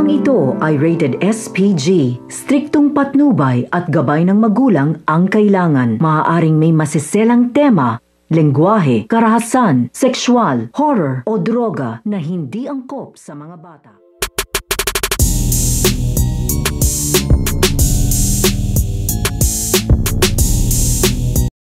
Programang ito ay rated SPG. Striktong patnubay at gabay ng magulang ang kailangan. Maaaring may masiselang tema, lengguwahe, karahasan, sexual, horror o droga na hindi angkop sa mga bata.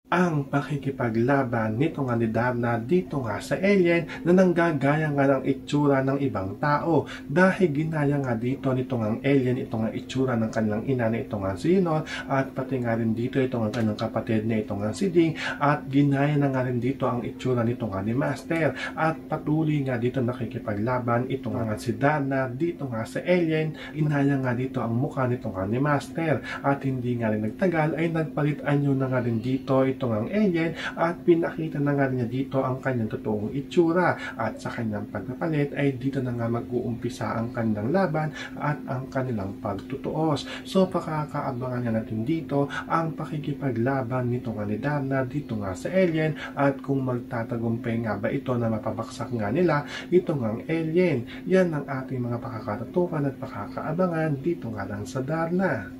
Ang pakikipaglaban nito nga ni Darna dito nga sa alien na nanggagaya nga ng itsura ng ibang tao dahil ginaya nga dito nito nga alien ito nga itsura ng kanilang ina na ito nga si Yunol at pati nga rin dito ito nga kanilang kapatid na ito nga si Ding at ginaya na nga rin dito ang itsura nito nga ni Master at patuloy nga dito nakikipaglaban ito nga si Darna dito nga sa alien. Ginaya nga dito ang mukha nito nga ni Master at hindi nga rin nagtagal ay nagpalit anyo na nga rin dito itong ang alien at pinakita na nga niya dito ang kanyang totoong itsura at sa kanyang pagpapalit ay dito na nga mag-uumpisa ang kanilang laban at ang kanilang pagtutuos. So pakakaabangan nga natin dito ang pakikipaglaban nito nga ni Darna dito nga sa alien at kung magtatagumpay nga ba ito na mapabaksak nga nila ito nga ang alien. Yan ang ating mga pakakatutukan at pakakaabangan dito nga lang sa Darna.